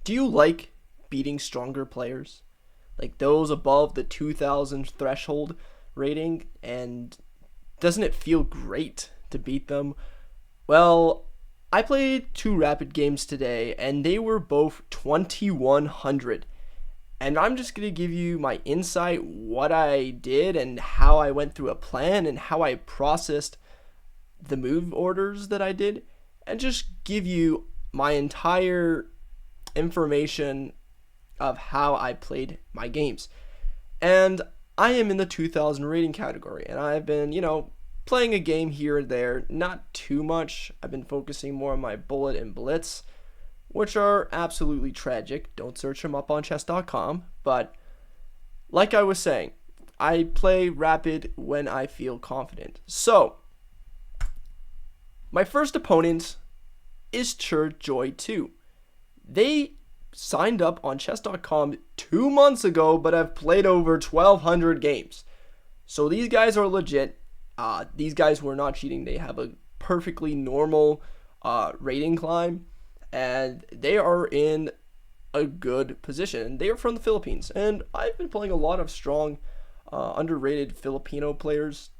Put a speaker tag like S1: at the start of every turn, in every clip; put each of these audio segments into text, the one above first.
S1: Do you like beating stronger players? Like those above the 2000 threshold rating? And doesn't it feel great to beat them? Well, I played two rapid games today, and they were both 2100. And I'm just going to give you my insight, what I did, and how I went through a plan, and how I processed the move orders that I did, and just give you my entire information of how I played my games. And I am in the 2000 rating category, and I've been, playing a game here and there, not too much. I've been focusing more on my bullet and blitz, which are absolutely tragic. Don't search them up on chess.com. But like I was saying, I play rapid when I feel confident. So, my first opponent is Joy 2. They signed up on chess.com 2 months ago, but have played over 1,200 games. So these guys are legit. These guys were not cheating. They have a perfectly normal rating climb, and they are in a good position. They are from the Philippines, and I've been playing a lot of strong, underrated Filipino players,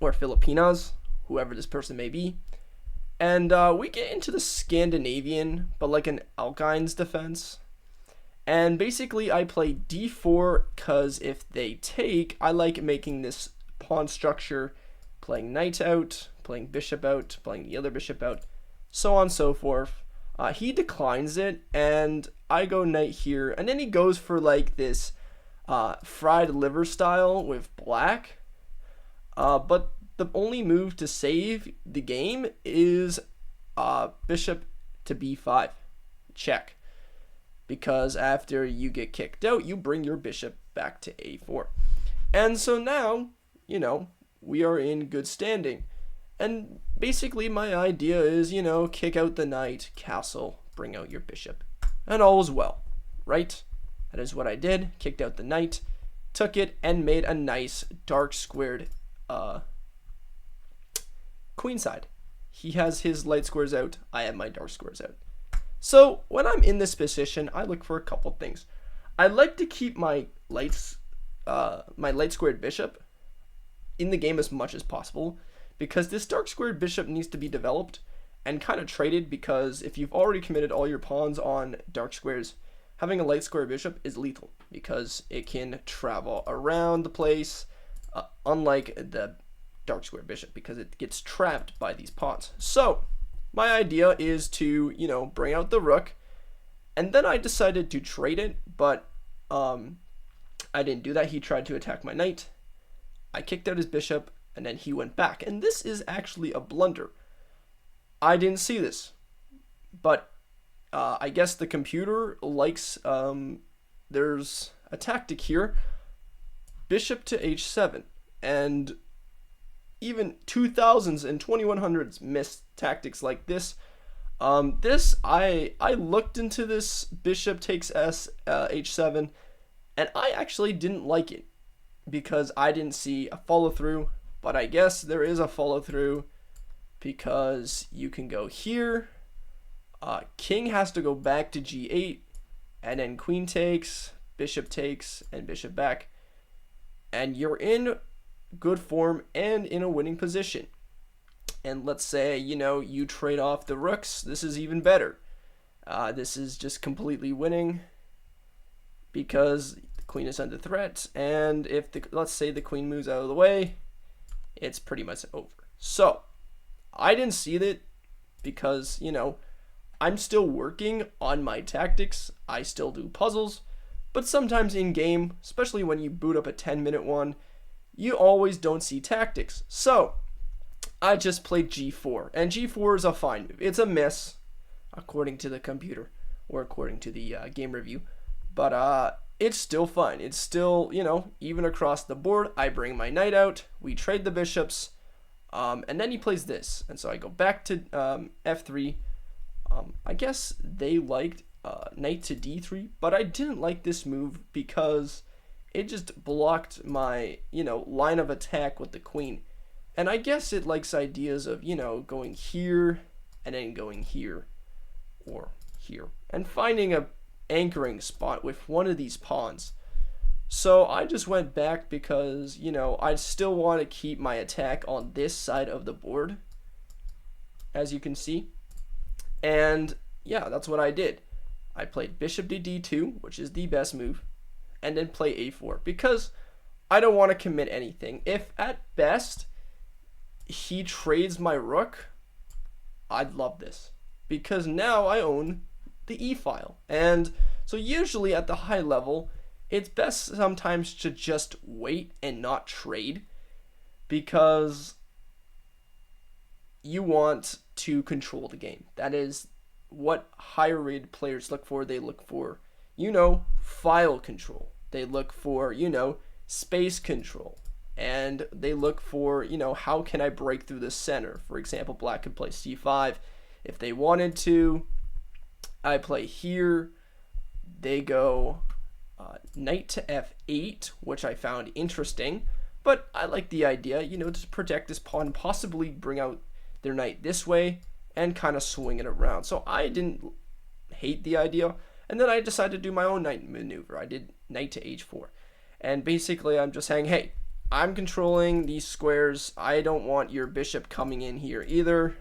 S1: or Filipinas, whoever this person may be. And we get into the Scandinavian, but like an Alkine's defense. And basically I play d4 because if they take, I like making this pawn structure, playing knight out, playing bishop out, playing the other bishop out, so on and so forth. He declines it, and I go knight here, and then he goes for like this fried liver style with black. But the only move to save the game is bishop to b5, check. Because after you get kicked out, you bring your bishop back to a4. And so now, we are in good standing. And basically my idea is, kick out the knight, castle, bring out your bishop. And all is well, right? That is what I did. Kicked out the knight, took it, and made a nice dark squared queen side. He has his light squares out. I have my dark squares out. So when I'm in this position, I look for a couple things. I like to keep my light squared bishop in the game as much as possible, because this dark squared bishop needs to be developed and kind of traded, because if you've already committed all your pawns on dark squares, having a light square bishop is lethal because it can travel around the place, unlike the dark square bishop, because it gets trapped by these pawns. So my idea is to, bring out the rook, and then I decided to trade it, but I didn't do that. He tried to attack my knight. I kicked out his bishop, and then he went back. And this is actually a blunder. I didn't see this, but I guess the computer likes, there's a tactic here, bishop to h7, and even 2000s and 2100s missed tactics like this. I looked into this bishop takes h7, and I actually didn't like it because I didn't see a follow through, but I guess there is a follow through because you can go here. King has to go back to g8, and then queen takes, and bishop back, and you're in good form and in a winning position. And let's say, you trade off the rooks. This is even better. This is just completely winning because the queen is under threat. And if let's say the queen moves out of the way, it's pretty much over. So I didn't see that because, I'm still working on my tactics. I still do puzzles, but sometimes in game, especially when you boot up a 10-minute one, you always don't see tactics. So I just played g4, and g4 is a fine move. It's a miss, according to the computer, or according to the game review, but it's still fine. It's still, even across the board. I bring my knight out, we trade the bishops, and then he plays this, and so I go back to f3. I guess they liked knight to d3, but I didn't like this move because it just blocked my, line of attack with the queen. And I guess it likes ideas of, going here and then going here or here and finding a anchoring spot with one of these pawns. So I just went back because, I still want to keep my attack on this side of the board, as you can see. And yeah, that's what I did. I played bishop to d2, which is the best move, and then play a4 because I don't want to commit anything. If at best he trades my rook, I'd love this because now I own the e-file. And so usually at the high level, it's best sometimes to just wait and not trade because you want to control the game. That is what higher rated players look for. They look for, file control. They look for, space control. And they look for, how can I break through the center? For example, black could play c5 if they wanted to. I play here. They go knight to f8, which I found interesting, but I like the idea, to protect this pawn, possibly bring out their knight this way and kind of swing it around. So I didn't hate the idea, and then I decided to do my own knight maneuver. I did knight to h4, and basically I'm just saying, hey, I'm controlling these squares. I don't want your bishop coming in here either.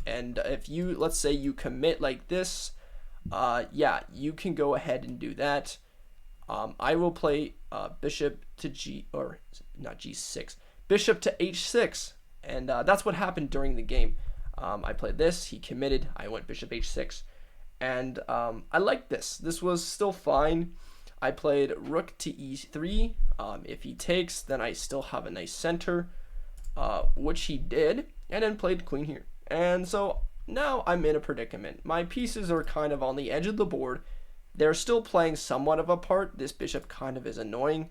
S1: And if you, let's say you commit like this, yeah, you can go ahead and do that. I will play bishop to g6, bishop to h6, and that's what happened during the game. I played this, he committed, I went bishop h6, and I liked this. This was still fine. I played rook to e3. If he takes, then I still have a nice center, which he did, and then played queen here. And so now I'm in a predicament. My pieces are kind of on the edge of the board. They're still playing somewhat of a part. This bishop kind of is annoying.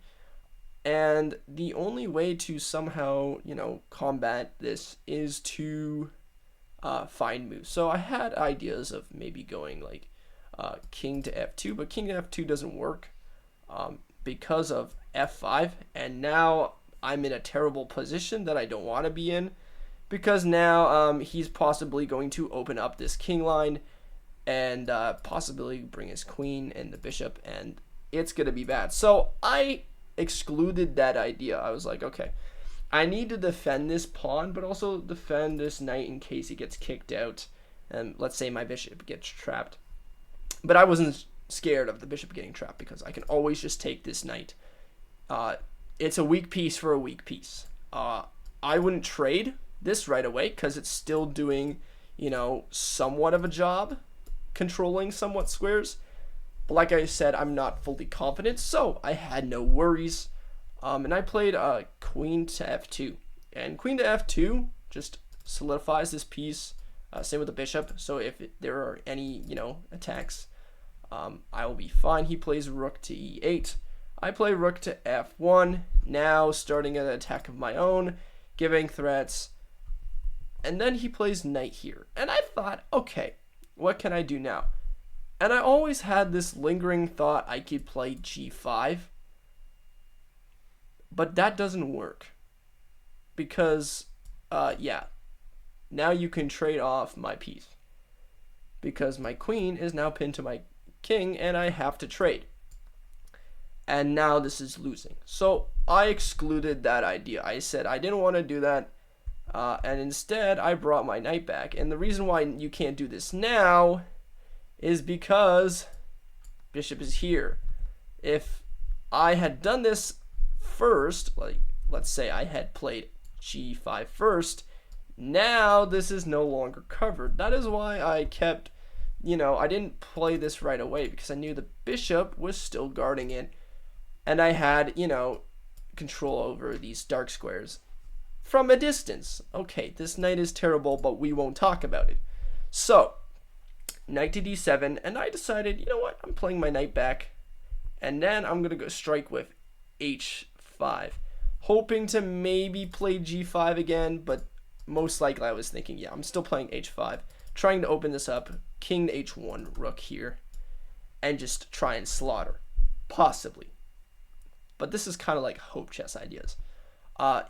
S1: And the only way to somehow, combat this is to find moves. So I had ideas of maybe going like king to f2, but king to f2 doesn't work because of f5. And now I'm in a terrible position that I don't want to be in, because now he's possibly going to open up this king line and possibly bring his queen and the bishop, and it's going to be bad. So I excluded that idea. I was like, okay, I need to defend this pawn, but also defend this knight in case he gets kicked out, and let's say my bishop gets trapped. But I wasn't scared of the bishop getting trapped because I can always just take this knight. It's a weak piece for a weak piece. I wouldn't trade this right away because it's still doing, somewhat of a job controlling somewhat squares. But like I said, I'm not fully confident, so I had no worries. And I played queen to f2. And queen to f2 just solidifies this piece. Same with the bishop. So if there are any, attacks, I will be fine. He plays rook to e8. I play rook to f1. Now starting an attack of my own, giving threats. And then he plays knight here. And I thought, okay, what can I do now? And I always had this lingering thought I could play g5. But that doesn't work. Because, yeah, now you can trade off my piece. Because my queen is now pinned to my king, and I have to trade. And now this is losing. So I excluded that idea. I said I didn't want to do that. And instead, I brought my knight back. And the reason why you can't do this now is because bishop is here. If I had done this first, like let's say I had played g5 first, now this is no longer covered. That is why I kept, I didn't play this right away because I knew the bishop was still guarding it. And I had, control over these dark squares from a distance. Okay, this knight is terrible, but we won't talk about it. So, knight to d7, and I decided, you know what, I'm playing my knight back, and then I'm going to go strike with h5, hoping to maybe play g5 again, but most likely I was thinking, yeah, I'm still playing h5, trying to open this up, king to h1, rook here, and just try and slaughter, possibly. But this is kind of like hope chess ideas.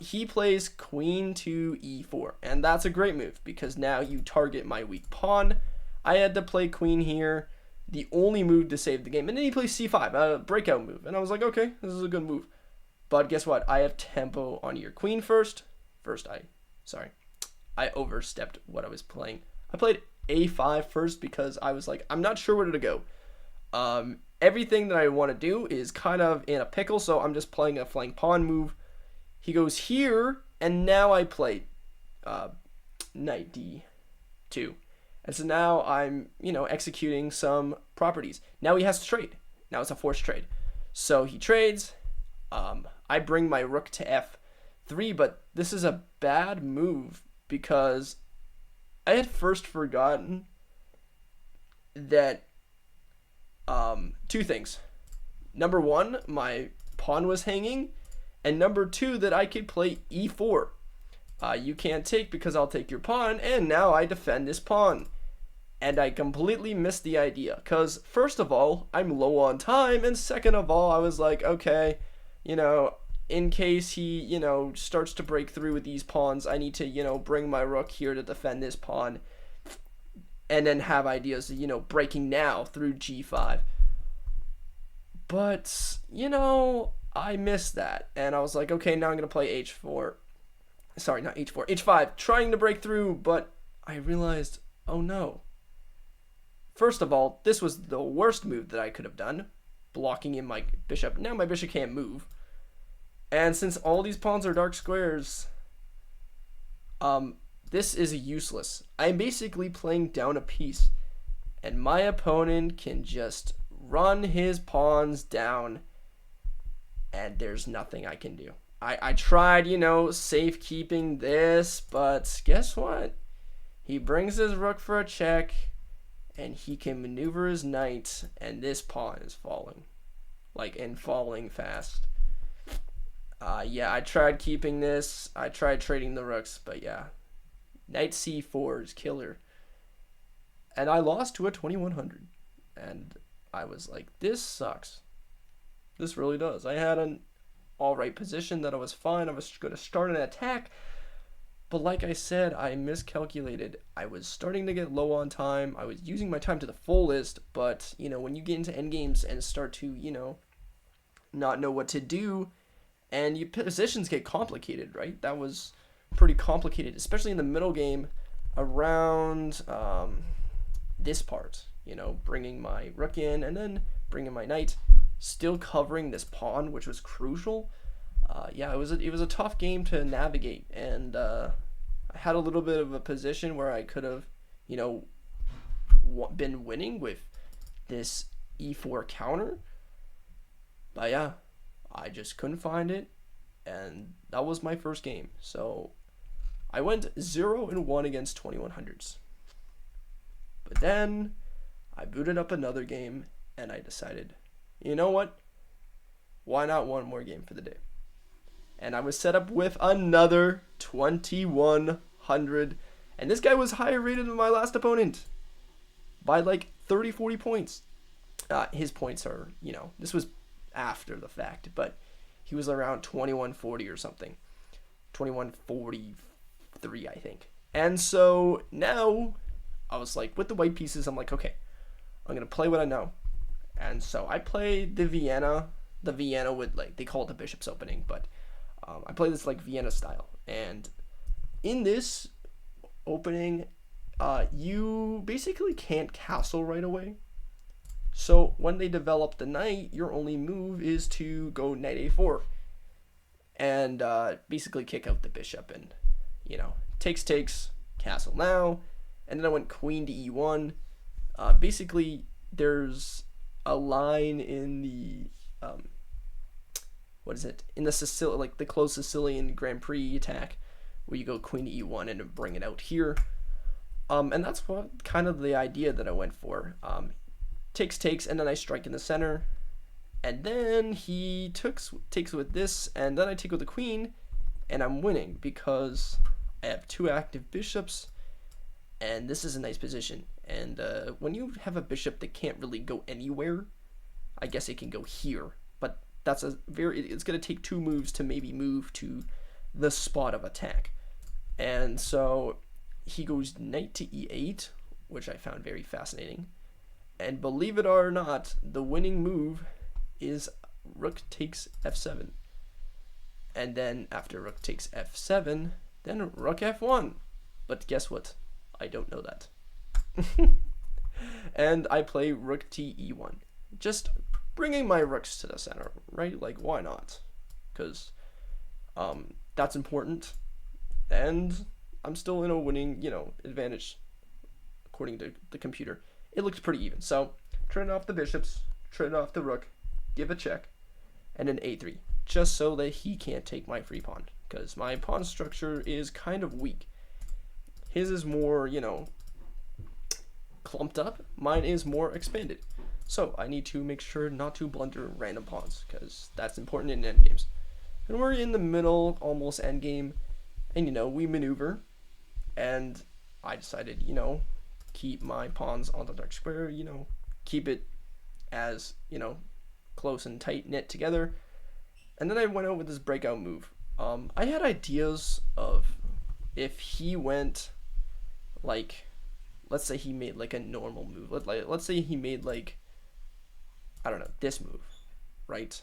S1: He plays queen to e4, and that's a great move because now you target my weak pawn. I had to play queen here. the only move to save the game. And then he plays c5, a breakout move. And I was like, okay, this is a good move. But guess what? I have tempo on your queen first. I overstepped what I was playing. I played a5 first because I was like, I'm not sure where to go. Everything that I want to do is kind of in a pickle, so I'm just playing a flank pawn move. He goes here, and now I play knight d2. And so now I'm, executing some properties. Now he has to trade. Now it's a forced trade. So he trades. I bring my rook to f3, but this is a bad move because I had first forgotten that two things. Number one, my pawn was hanging, and number two, that I could play e4. You can't take because I'll take your pawn, and now I defend this pawn. And I completely missed the idea, because first of all, I'm low on time, and second of all, I was like, okay, in case he, starts to break through with these pawns, I need to, bring my rook here to defend this pawn, and then have ideas of, breaking now through g5. But, I missed that, and I was like, okay, now I'm going to play h4. Sorry, not h4, h5, trying to break through, but I realized, oh no. First of all, this was the worst move that I could have done, blocking in my bishop. Now my bishop can't move. And since all these pawns are dark squares, this is useless. I'm basically playing down a piece, and my opponent can just run his pawns down, and there's nothing I can do. I tried, safekeeping this, but guess what? He brings his rook for a check, and he can maneuver his knight, and this pawn is falling. And falling fast. Yeah, I tried keeping this. I tried trading the rooks, but yeah. Knight c4 is killer. And I lost to a 2100. And I was like, this sucks. This really does. I had an alright position that I was fine. I was going to start an attack. But like I said, I miscalculated. I was starting to get low on time. I was using my time to the fullest. But, when you get into endgames and start to, not know what to do, and your positions get complicated, right? That was pretty complicated, especially in the middle game around this part. Bringing my rook in and then bringing my knight, still covering this pawn, which was crucial. Yeah, it was a tough game to navigate, and I had a little bit of a position where I could have, been winning with this e4 counter. But yeah, I just couldn't find it, and that was my first game. So I went 0-1 against 2100s. But then I booted up another game, and I decided, you know what? Why not one more game for the day? And I was set up with another 2100, and this guy was higher rated than my last opponent by like 30-40 points. His points are, this was after the fact, but he was around 2140 or something, 2143, I think. And so now I was like, with the white pieces, I'm like, okay, I'm gonna play what I know. And so I played the Vienna with, they call it the bishop's opening, but I play this Vienna style. And in this opening, you basically can't castle right away. So when they develop the knight, your only move is to go knight a4 and basically kick out the bishop and, takes, castle now. And then I went queen to e1. Basically, there's a line in the, in the Sicily, the closed Sicilian Grand Prix attack, where you go queen to e1 and bring it out here. And that's what kind of the idea that I went for. Takes, and then I strike in the center, and then he takes with this, and then I take with the queen, and I'm winning because I have two active bishops, and this is a nice position. And when you have a bishop that can't really go anywhere, I guess it can go here, but it's going to take two moves to maybe move to the spot of attack. And so he goes knight to e8, which I found very fascinating. And believe it or not, the winning move is rook takes f7. And then after rook takes f7, then rook f1. But guess what? I don't know that. And I play rook to e1. Just bringing my rooks to the center, right? Like, why not? Because that's important. And I'm still in a winning, advantage according to the computer. It looks pretty even. So, trade off the bishops, trade off the rook, give a check, and an a3. Just so that he can't take my free pawn. Because my pawn structure is kind of weak. His is more, clumped up. Mine is more expanded. So I need to make sure not to blunder random pawns, because that's important in endgames. And we're in the middle, almost endgame, and we maneuver. And I decided, keep my pawns on the dark square, keep it as, close and tight knit together. And then I went out with this breakout move. I had ideas of if he went like, let's say he made like a normal move. Let's say he made like, I don't know, this move, right?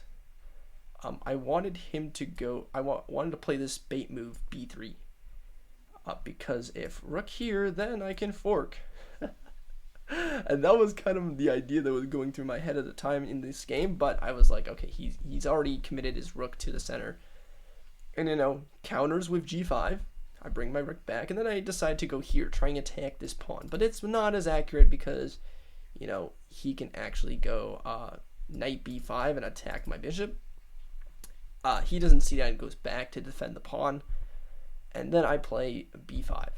S1: I wanted him to go, wanted to play this bait move, b3. Because if rook here, then I can fork. And that was kind of the idea that was going through my head at the time in this game, but I was like, okay, he's already committed his rook to the center. And counters with g5. I bring my rook back, and then I decide to go here, trying to attack this pawn. But it's not as accurate because, he can actually go knight b5 and attack my bishop. He doesn't see that and goes back to defend the pawn. And then I play b5.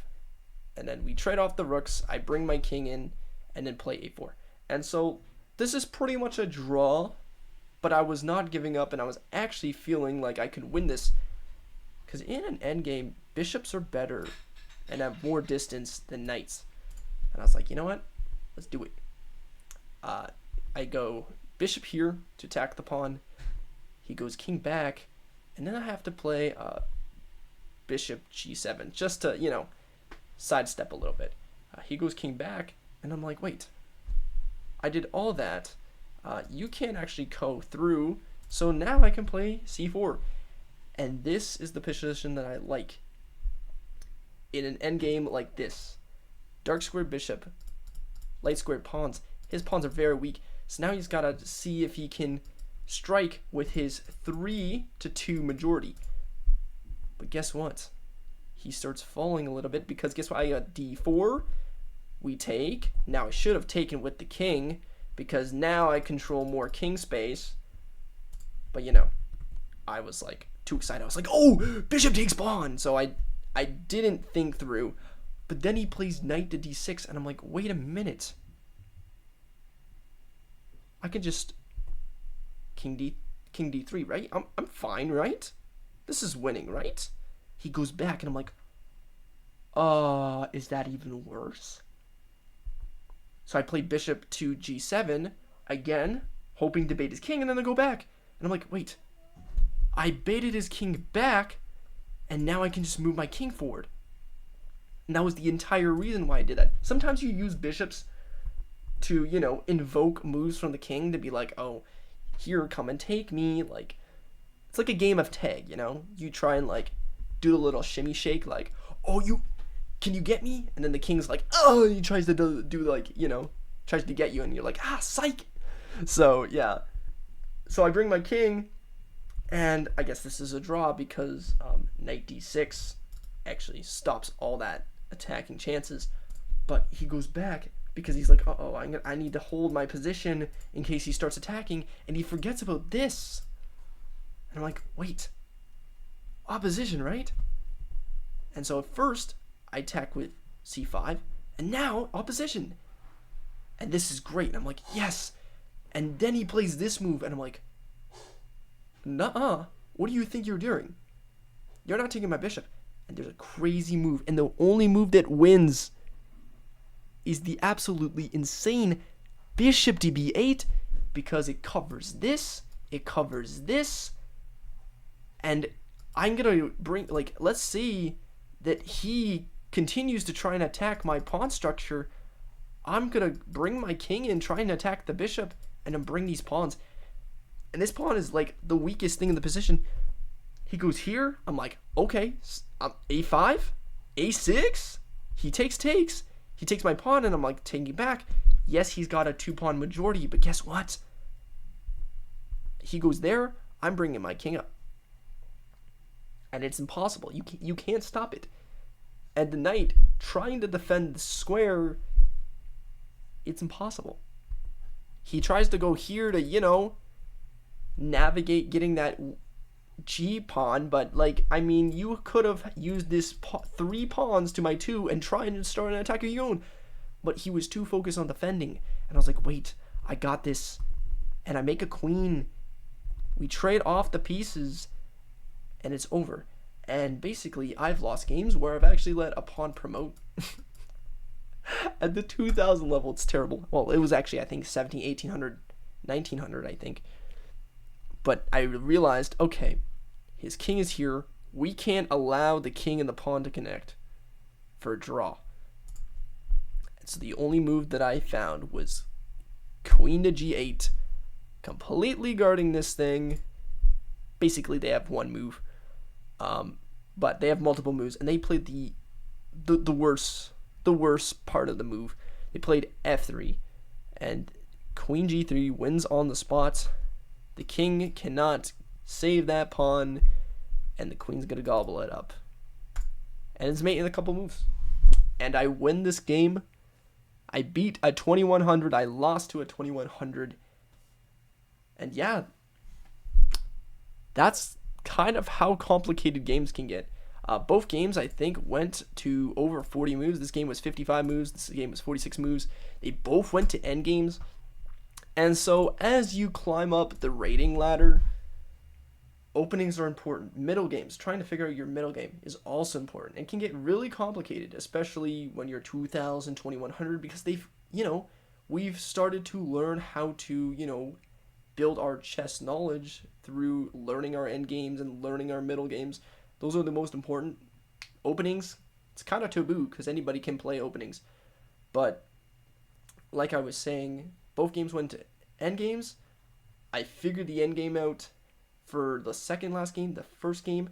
S1: And then we trade off the rooks. I bring my king in and then play a4. And so this is pretty much a draw, but I was not giving up, and I was actually feeling like I could win this. Because in an endgame, bishops are better and have more distance than knights. And I was like, you know what? Let's do it. I go bishop here to attack the pawn. He goes king back. And then I have to play bishop g7 just to, sidestep a little bit. He goes king back. And I'm like, wait. I did all that. You can't actually go through. So now I can play c4. And this is the position that I like in an endgame like this. Dark square bishop, light square pawns. His pawns are very weak. So now he's got to see if he can strike with his 3-2 majority. But guess what? He starts falling a little bit because guess what? I got d4. We take. Now I should have taken with the king because now I control more king space. But I was like too excited. I was like, oh, bishop takes pawn. So I didn't think through. But then he plays knight to d6 and I'm like, wait a minute. I can just king d3, right? I'm fine, right? This is winning, right? He goes back and I'm like, is that even worse? So I play bishop to g7 again, hoping to bait his king, and then I go back. And I'm like, wait, I baited his king back, and now I can just move my king forward. And that was the entire reason why I did that. Sometimes you use bishops to, invoke moves from the king to be like, oh, here, come and take me. Like, it's like a game of tag, You try and, do the little shimmy shake, like, oh, can you get me? And then the king's like, oh, he tries to tries to get you, and you're like, psych. So, yeah. So I bring my king, and I guess this is a draw because knight d6 actually stops all that attacking chances. But he goes back because he's like, I need to hold my position in case he starts attacking, and he forgets about this. And I'm like, wait, opposition, right? And so at first, I attack with c5, and now opposition. And this is great. And I'm like, yes. And then he plays this move, and I'm like, nuh-uh. What do you think you're doing? You're not taking my bishop. And there's a crazy move, and the only move that wins is the absolutely insane bishop to b8 because it covers this, and I'm gonna bring, let's see that he continues to try and attack my pawn structure. I'm gonna bring my king in, try and attack the bishop, and then bring these pawns. And this pawn is like the weakest thing in the position. He goes here. I'm like, okay, a5, a6. He takes. He takes my pawn, and I'm like, taking back. Yes, he's got a 2-pawn majority, but guess what? He goes there. I'm bringing my king up, and it's impossible. You can't stop it. And the knight trying to defend the square, it's impossible. He tries to go here to, navigate getting that G pawn, but I mean, you could have used this 3 pawns to my 2 and try and start an attack of your own. But he was too focused on defending, and I was like, wait, I got this. And I make a queen. We trade off the pieces, and it's over. And basically, I've lost games where I've actually let a pawn promote. At the 2000 level, it's terrible. Well, it was actually, I think, 1700, 1800, 1900, I think. But I realized, okay, his king is here. We can't allow the king and the pawn to connect for a draw. And so the only move that I found was queen to g8, completely guarding this thing. Basically, they have one move. But they have multiple moves, and they played the worst part of the move. They played f3, and queen g3 wins on the spot. The king cannot save that pawn, and the queen's gonna gobble it up. And it's mating a couple moves, and I win this game. I beat a 2100. I lost to a 2100, and yeah, that's kind of how complicated games can get. Both games, I think, went to over 40 moves. This game was 55 moves. This game was 46 moves. They both went to endgames. And so as you climb up the rating ladder, openings are important. Middle games, trying to figure out your middle game is also important. It can get really complicated, especially when you're 2000, 2100, because we've started to learn how to, build our chess knowledge through learning our end games and learning our middle games. Those are the most important. Openings, it's kind of taboo because anybody can play openings. But like I was saying, both games went to end games. I figured the end game out for the second last game. The first game,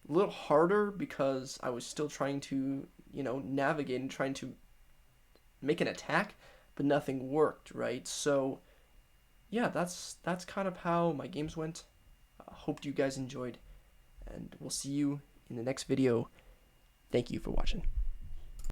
S1: a little harder because I was still trying to, navigate and trying to make an attack, but nothing worked, right? So yeah, that's kind of how my games went. Hope you guys enjoyed, and we'll see you in the next video. Thank you for watching.